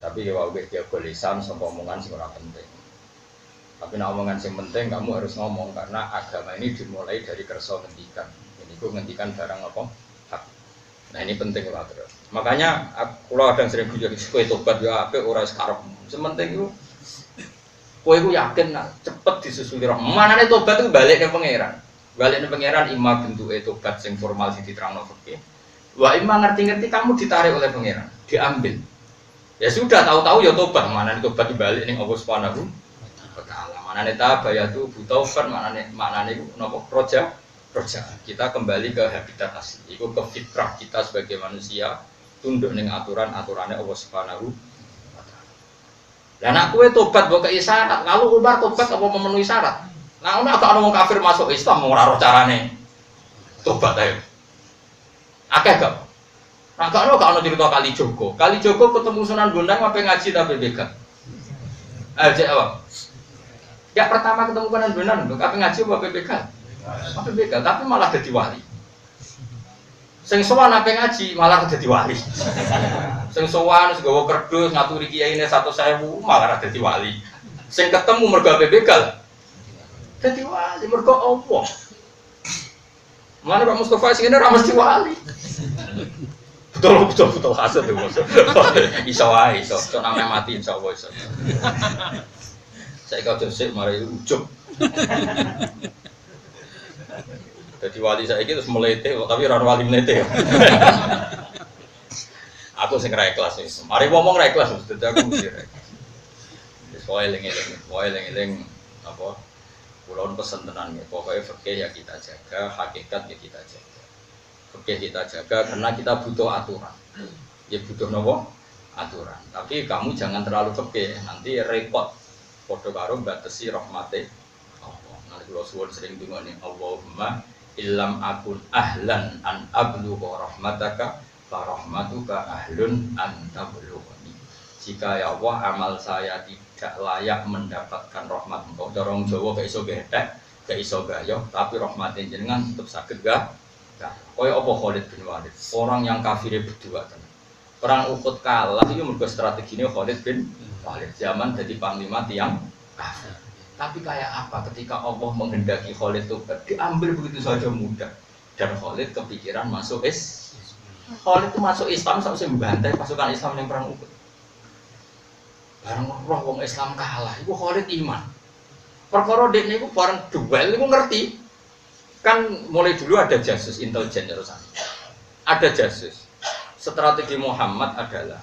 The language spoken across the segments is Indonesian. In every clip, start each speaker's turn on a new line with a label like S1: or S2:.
S1: Tapi ya wae dia lisan sampai omongan sing ora penting. Tapi nek omongan sing penting kamu harus ngomong karena agama ini dimulai dari kersa ngendikan. Ini ku ngendikan barang apa? Hak. Nah ini penting lah terus. Makanya kula kadang sering guyon kowe tobat ya apik ora sekarep. Sementing iku kowe iku yakin nak cepet disusuli rahmat. Manane tobat iku balik ning pangeran. Balik ning pangeran ima bentuke tobat sing formal sing diterangno fikih. Wa ima ngerti-ngerti kamu ditarik oleh pangeran, diambil. Ya sudah tahu-tahu ya tobat, mana tobat dibalik ning Allah Subhanahu wa taala. Manane tabayatu butauban manane napa roja. Kita kembali ke habitat asli. Iku ke fitrah kita sebagai manusia tunduk ning aturan-aturane Allah Subhanahu wa taala. Lah nek kowe tobat mbok kei syarat, kalau Umar tobat apa memenuhi syarat? Nah nek ana wong kafir masuk Islam ora ora carane tobat ae. Akeh gak? Nah, kalau gak ada cerita Kalijogo ketemu Sunan Bonang apa ngaji tapi begal. Cek apa? Ya pertama ketemu Sunan Bonang, apa ngaji apa begal? Apa begal, tapi malah jadi wali. Sing sowan apa ngaji malah jadi wali. Sing sowan nggawa kerdus ngaturi kiyaine 100.000 malah jadi wali. Sing ketemu mergo apa begal? Jadi wali mergo apa? Mana Pak Mustafa sing ngene ora mesti wali. Betul hasil tuh bos. Iso wae iso namanya mati insyaallah iso. Saya kau josip mari ujub. Jadi wali saya terus melete tapi ora wali melete. Aku sing ra ikhlas wis. Mari ngomong ra ikhlas mesti aku mesti ra. Wis wae eling apa? Kula pesen tenan nggih. Pokoke fikih ya kita jaga, hakikat ya kita jaga. Oke kita jaga karena kita butuh aturan. Ya butuh nopo aturan. Tapi kamu jangan terlalu fikih, nanti repot. Padha karo batesi rahmate Allah. Nanti kula suwun sering dungane Allahumma illam akun ahlan an ablugha rahmataka fa rahmatuka ahlun an tablughani. Jika ya Allah amal saya tidak layak mendapatkan rahmat Engkau. Dorong Jawa gak iso gedhek, gak iso gayo, tapi rahmate jenengan tetep saged gak. Kaya apa Khalid bin Walid, orang yang kafirnya berdua tenan. Perang Uhud kalah itu mergo strateginya Khalid bin Walid zaman jadi panglima tiang kafir. Tapi kayak apa ketika Allah menghendaki Khalid itu diambil begitu saja mudah dan Khalid kepikiran masuk Khalid itu masuk Islam sampai membantai pasukan Islam yang perang Uhud. Barang roh wong Islam kalah, itu Khalid iman. Perkara dekne iku bareng duel iku ngerti. Kan mulai dulu ada jasus intelijen terusan. Ada jasus. Strategi Muhammad adalah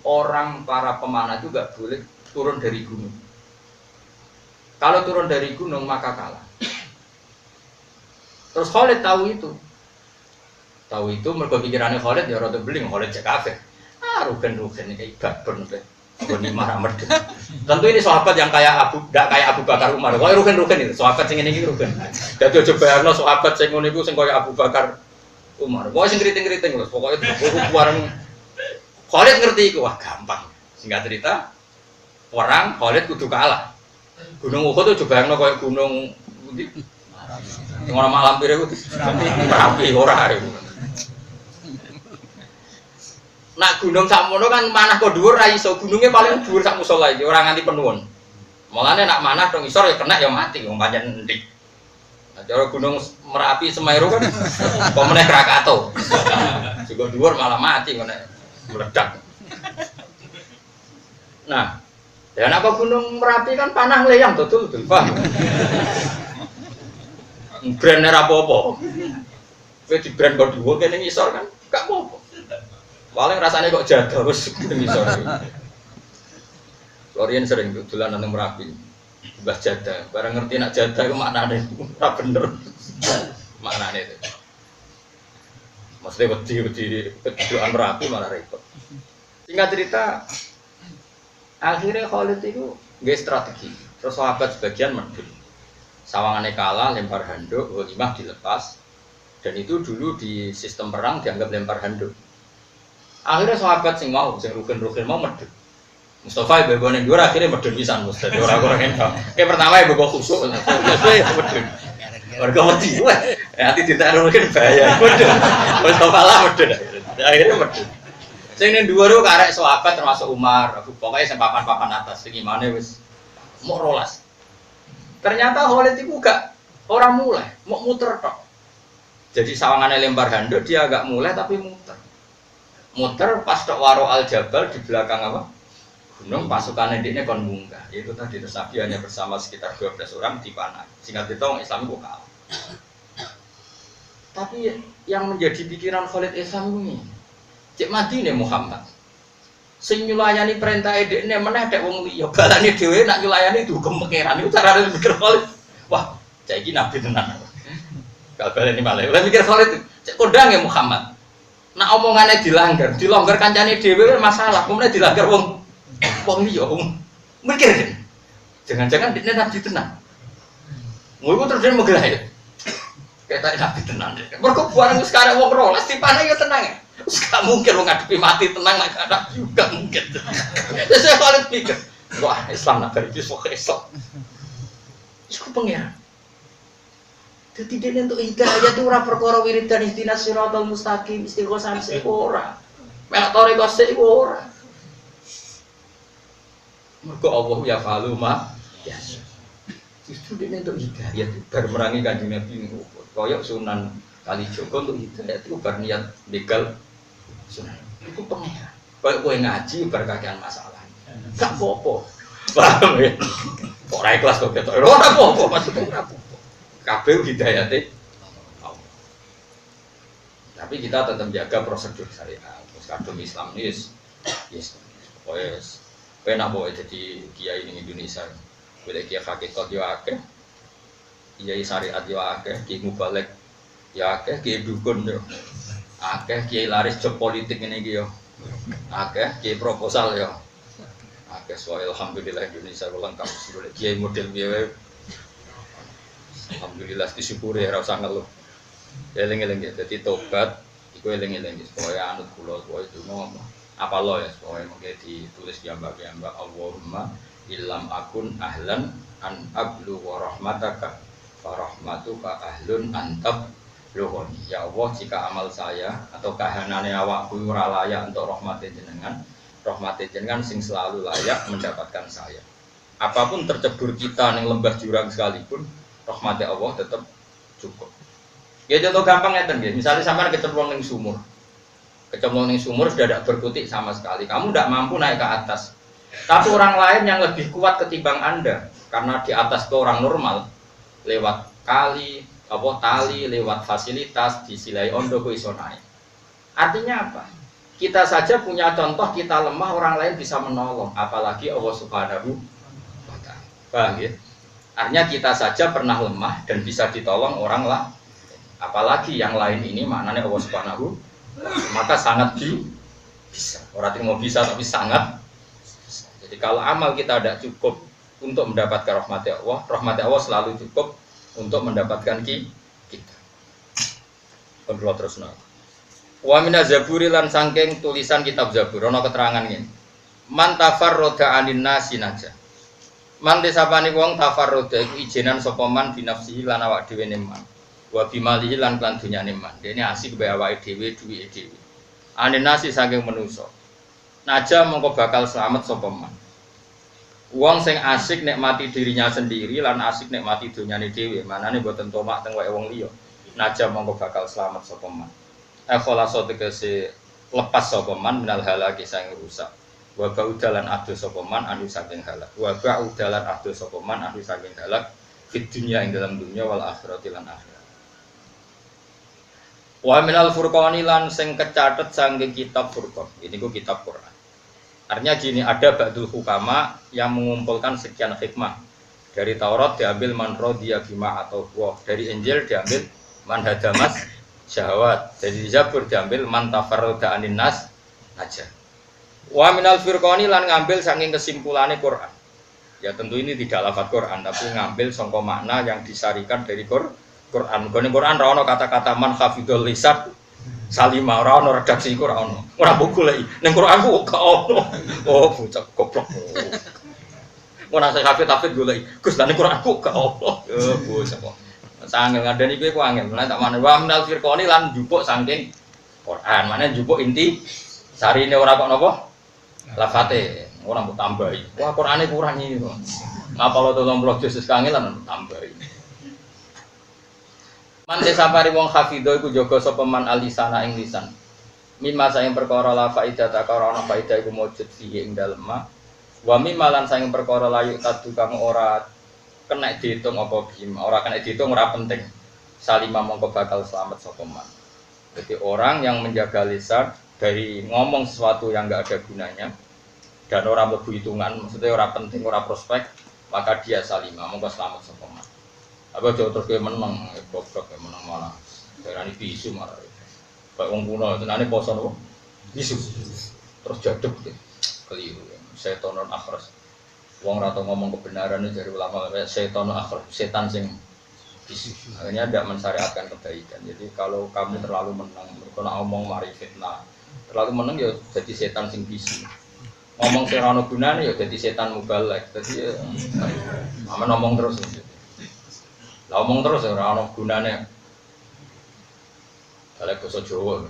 S1: orang para pemanah itu gak boleh turun dari gunung. Kalau turun dari gunung maka kalah. Terus Khalid tahu itu. Tahu itu mergo pikirannya Khalid ya rada beling Khalid cek kafir. Rugen ini kayak babon teh. Boni marah merdek. Tentu ini sahabat yang kayak Abu Bakar Umar. Kok rugen itu sahabat sing ngene iki rugen. Dadi aja bayangno sahabat sing ngono iku sing kaya Abu Bakar Umar. Pokoke sing kriting-kriting lho, pokoke bareng Khalid ngerti iku wah gampang. Singkat cerita, orang Khalid kudu kalah. Gunung Uhud itu coba bayangno kaya gunung pundi? Ngono malam pire kudu rapi ora iku. Nak gunung sakmono kan manah kok dhuwur ra iso, gununge paling dhuwur sak musala iki ora nganti penuhun. Mulane nak manah dong isor ya kena ya mati wong pancen ndik. Nah, cara gunung Merapi Semeru kan apa meneh Krakatau. Juga dhuwur malah mati ngene meledak. Nah, dan apa gunung Merapi kan panah leyang betul. Paham? Brand ora apa-apa. Kowe di brand kok dhuwur kene isor kan gak apa-apa. Paling rasanya kok jadah wis ngisor. Lorian sering dodolan nang Merapi. Mbah jadah, bareng ngerti nak jadah iku maknane ora bener. Maknane itu. Mesti wedi keduaan Merapi malah repot. Singkat cerita akhirnya Khalid itu nggih strategi. Terus sahabat sebagian medhun. Sawangane kalah lempar handuk, ghanimah dilepas. Dan itu dulu di sistem perang dianggap lempar handuk. Akhirnya sahabat sing rugen mau medhun. Mustafa ibu ning dhuwur akhirnya medhun pisan Gus. Dadi ora entuk. Pertama ibu khusuk. Medhun. Warga wedi wae. Nanti ditaruhke bahaya. Medhun. Mustafa lah medhun. Akhirnya medhun. Sing ning dhuwur ku karek sahabat termasuk Umar, pokoknya sing papan-papan atas sing imane wis mau rolas. Ternyata Khalid itu gak orang mulai, mau muter tok. Jadi sawangannya lempar handuk dia agak mulai tapi muter. Muter pas tok Waro Al Jabal di belakang apa? Gunung pasukan ini kon munggah. Itu tadi terus Nabi hanya bersama sekitar 12 orang di panah. Singkat cerita orang Islam itu kalah. Tapi yang menjadi pikiran Khalid Islam ini, cek mati nih Muhammad. Sing nyulayani perintah edekne meneh dek wong liya. Balane dhewe nak nyulayani dugem pangeran. Iku carane mikir Khalid. Wah, cek iki nabi tenan. Kalau balane malah. Lah mikir Khalid, cek kondang ya Muhammad. Nak omongannya dilanggar kancane dhewe masalah. Kemudian dilanggar wong liya. Mikir kan. Jangan-jangan dekne nabi tenan. Ngono terus dia megelah ya. Kayak nabi tenan. Mergo bareng sekarang wong rolas dipane ya tenang ya. Gak mungkin lo ngadepi mati tenang nak ada juga mungkin. Terus saya kalau pikir, wah Islam nak dari Islam Islam. Itu pengiran. Jadi dia untuk hidayah itu orang perkara wiridan ihdinas siratal mustaqim istighosah ora. Melak toriko sik ora. Mergo Allah ya falu ma biasa. Justru dia untuk hidayah itu bermerangi kanjeng Nabi koyok Sunan Kalijogo untuk hidayah itu berniat legal. Itu pengeran. Kalau kowe ngaji berkakian masalah. Gak apa-apa. Paham ya? Kok ora ikhlas kok ketok. Ora apa-apa maksudnya ora apa-apa. Kabeh hidayate Allah. Tapi kita tetap jaga prosedur syariat. Terus kadung Islam ini yes. Wes penak boe jadi kiai ning Indonesia. Boleh kiai hakikat yo akeh. Kiai syariat yo akeh, kiai mubalek yo akeh, kiai dukun yo akeh, kiai laris job politik ini yo akeh, kiai proposal yo akeh. Soal alhamdulillah Indonesia lengkap sudah kiai model biaya. Alhamdulillah disyukuri ora usah ngeluh. Eling-eling ya dadi tobat iku eling-eling supaya anut kula supaya donga apa lo ya supaya mengke ditulis piyambak-piyambak Allahumma illam akun ahlan an ablu wa rahmataka fa rahmatuka ahlun antab Lohon, ya Allah jika amal saya atau kahanane awakku ora layak untuk rahmati jenengan sing selalu layak mendapatkan saya. Apapun tercebur kita ning lembah jurang sekalipun, rahmati Allah tetap cukup. Ya contoh gampang ngeten nggih, misalnya sampean kecemplung ning sumur. Kecemplung ning sumur sudah tidak berkutik sama sekali. Kamu tidak mampu naik ke atas. Tapi orang lain yang lebih kuat ketimbang Anda karena di atas itu orang normal lewat kali tali lewat fasilitas disilai ondo ku iso naik. Artinya apa? Kita saja punya contoh kita lemah orang lain bisa menolong, apalagi Allah Subhanahu wa taala. Paham ya? Artinya kita saja pernah lemah dan bisa ditolong orang lah. Apalagi yang lain ini maknanya Allah Subhanahu maka sangat bisa. Orang tidak mau bisa tapi sangat bisa. Jadi kalau amal kita tidak cukup untuk mendapatkan rahmat Allah selalu cukup untuk mendapatkan kita. Kontrol terus nol. Wa mina zaburi lan sangking tulisan kitab Zabur ana keterangan ngene. Man tafarroda anin nasi naja. Man desapane wong tafarroda iku ijenan sapa man binafsihi lan awak dhewe neman. Wa bimalihi lan lan dunyane man. Dene asik bae awake dhewe duwike dhewe. Anin nasi saking manusa. Naja mongko bakal selamat sapa man. Wong sing asik nikmati dirinya sendiri lan asik nikmati dunyane dhewe, manane mboten tomak teng wae wong liya. Naja mongko bakal selamat sapa man. Kholaso tegese lepas sapa man minal halaki sang rusak. Wa baudalan adu sapa man anu saking halak. Wa baudalan adu sapa man anu saking halak fid dunya ing dalam dunya wal akhirati lan akhirat. Wa minal furqani lan sing kecatet saking kitab Furqan. Ini ku kitab Quran. Artinya gini, ada ba'dul hukama yang mengumpulkan sekian hikmah. Dari Taurat diambil man radiya bima atau dari Injil diambil man hadamas syahwat. Dari Zabur diambil man tafarroda anin nas aja. Wa minal firqani lan ngambil saking kesimpulannya Quran. Ya tentu ini tidak lafaz Quran, tapi ngambil sangka makna yang disarikan dari Quran. Gone Quran ra ono kata-kata man hafidhul lisan Salima ora ono redaksi iku ora ono. Ora buku lagi. Ning Quran ku gak ono. Oh, bocah goblok. Ora sak hafid goleki. Gus lan Quran ku gak ono. Ya bocah kok. Sangel ngadani kowe ku angel. Lah tak maneh wa minal firqani lan njupuk saking Quran. Mane njupuk inti Sarine ora kok napa? Lafate ora mbok tambahi. Wah, Qur'ane kurang iki kok. Ngapal 30 juz kangelan tambahi. Man desapari wong hafidho iku jaga sapa man alisana ing lisan. Mimma saing perkara la faedah ta karo ana faedah iku mujud fihi ing dalem ma. Wa mimma lan saing perkara layu tadu kang ora kena diitung apa bim, ora kena diitung ora penting. Salimah mongko bakal selamat sapa man. Jadi orang yang menjaga lisan dari ngomong sesuatu yang enggak ada gunanya dan orang mlebu hitungan, maksudnya ora penting, ora prospek, maka dia salimah mongko selamat sapa man. Apa jauh terus kowe meneng, goblok kowe meneng malah. Darani bisu marah. Kayak wong kuno tenane poso nopo? Bisu. Terus jaduk gitu. Keliru. Setan non akhras. Wong ora tau ngomong kebenaran dari ulama setan non akhras, setan sing bisu. Akhirnya tidak mensyariatkan kebaikan. Jadi kalau kamu terlalu menang, kena ngomong mari fitnah. Terlalu menang ya jadi setan sing bisu. Ngomong sing ora ono gunane ya jadi setan mubalek. Jadi ya aman ngomong terus. Lah ngomong terus ya ora ono gunane. Kalau bahasa Jawa,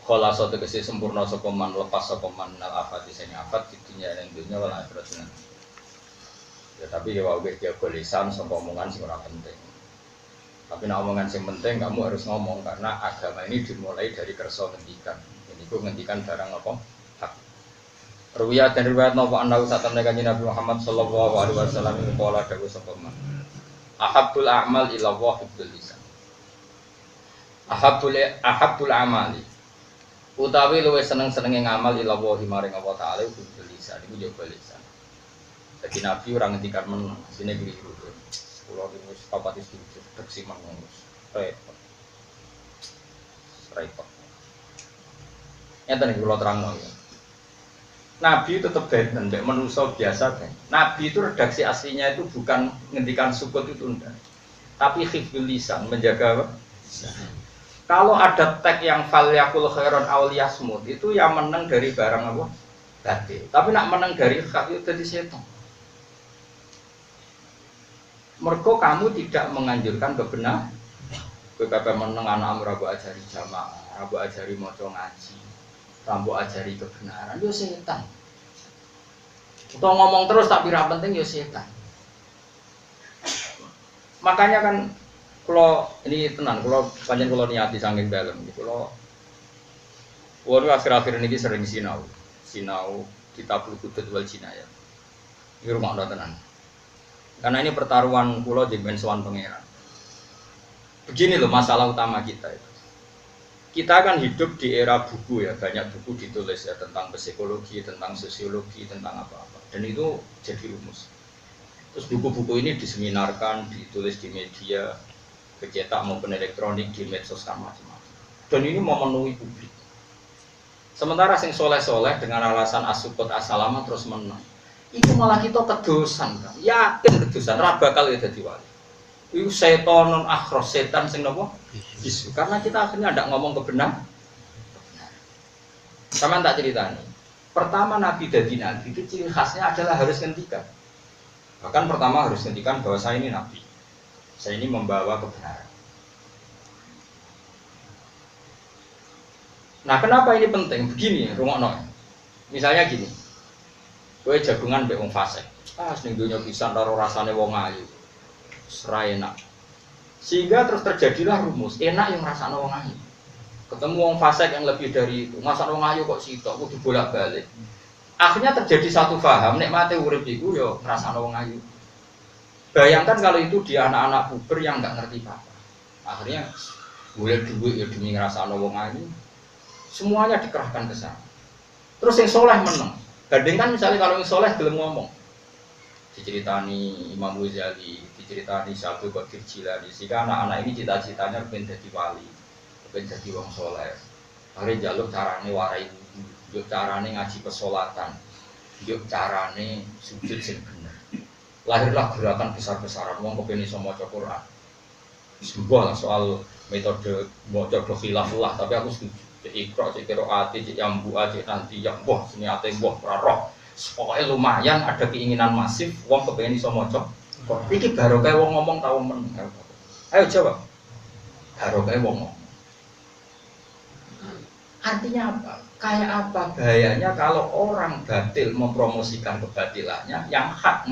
S1: kalau tegese sempurna sapa man lepas sapa man nal afat sing afat di dunia dan dunia wal akhirat. Ya tapi ya wae dia lisan sapa omongan sing ora penting. Tapi nek omongan sing penting kamu harus ngomong karena agama ini dimulai dari kersa ngendikan. Jadi ku ngendikan barang apa? Hak. Ruwiyah dan riwayat napa ana satamne kanjeng Nabi Muhammad sallallahu alaihi wasallam qala dawuh sapa man. Ahabbul a'mal ila Allah hubdul lisan. Ahabbul amali utawi luwih seneng-senenge ngamal ila wahi maring Allah taala iku lisan iku jaga lisan. Dadi Nabi ora ngendikan men sine keliru. Kula wis papat setuju teksi mangun. Repot. Enten iki kula terangno ya. Nabi tetap benten mbek manusa biasa kan. Nabi itu redaksi aslinya itu bukan ngendikan sukut itu enggak. Tapi hifdzul lisan, menjaga apa? Kalau ada tag yang falyakul khairon auliyasmut itu yang menang dari barang apa? Batil. Tapi nak menang dari hak itu jadi setan. Mergo kamu tidak menganjurkan kebenaran. Kowe kabeh meneng anakmu ra mbok ajari jamaah, ra mbok ajari maca ngaji, ra mbok ajari kebenaran, yo setan. Kita ngomong terus tapi ra penting yo setan. Makanya kan kalau ini tenan, kalau panjang kalau niati saking dalam, kalau akhir-akhir ini sering sinau kitab Qudud wal Jinayah. Ini rumah anda tenan. Karena ini pertaruhan pulau di Bensuan Pangeran. Begini loh masalah utama kita itu. Kita kan hidup di era buku ya, banyak buku ditulis ya tentang psikologi, tentang sosiologi, tentang apa-apa. Dan itu jadi rumus. Terus buku-buku ini diseminarkan, ditulis di media, cetak maupun elektronik di medsos kan macam-macam. Dan ini memenuhi publik. Sementara sing soleh-soleh dengan alasan asukut asalama terus menang. Itu malah kita kedosan kan. Yakin kedosan, ra bakal ya dadi wali. Itu setan non akhros, setan sing napa? Bisu. Karena kita akhirnya tidak ngomong kebenaran. Sama tak ceritani. Pertama Nabi dadi nabi itu ciri khasnya adalah harus ngendikan. Bahkan pertama harus ngendikan bahwa saya ini nabi. Saya ini membawa kebenaran. Nah, kenapa ini penting? Begini, rungokno. Misalnya gini. Kowe jagungan mbek wong fasik. Ning donya pisan karo rasane wong ayu. Sera enak. Sehingga terus terjadilah rumus, enak yang rasane wong ayu. Ketemu wong fasik yang lebih dari itu. Masa wong ayu kok sitok kudu bolak-balik. Akhirnya terjadi satu paham, nek mate urip iku ya rasane wong ayu. Bayangkan kalau itu di anak-anak puber yang nggak ngerti apa-apa. Akhirnya boleh duit ya demi ngerasa wong ayu. Semuanya dikerahkan ke sana. Terus yang soleh menang. Bandingkan misalnya kalau yang soleh belum ngomong. Diceritani Imam Ghazali, diceritani Syabul Qadir Jilani. Sehingga anak-anak ini cita-citanya pengen jadi wali, pengen jadi wong soleh. Akhirnya jaluk carane warai wudu, jaluk carane ngaji pesolatan, jaluk carane sujud sing bener. Lahirlah gerakan besar-besaran wong kepengin iso maca Quran. Sebuah soal metode maca khilafullah tapi aku setuju. Ikra cek qiraati cek yambu cek nanti yang wah sini ate wah ora roh. Pokoknya lumayan ada keinginan masif wong kepengin iso maca. Kok iki barokah wong ngomong tau men. Ayo jawab. Barokah wong ngomong. Artinya apa? Kayak apa bahayanya kalau orang batil mempromosikan kebatilannya, yang hak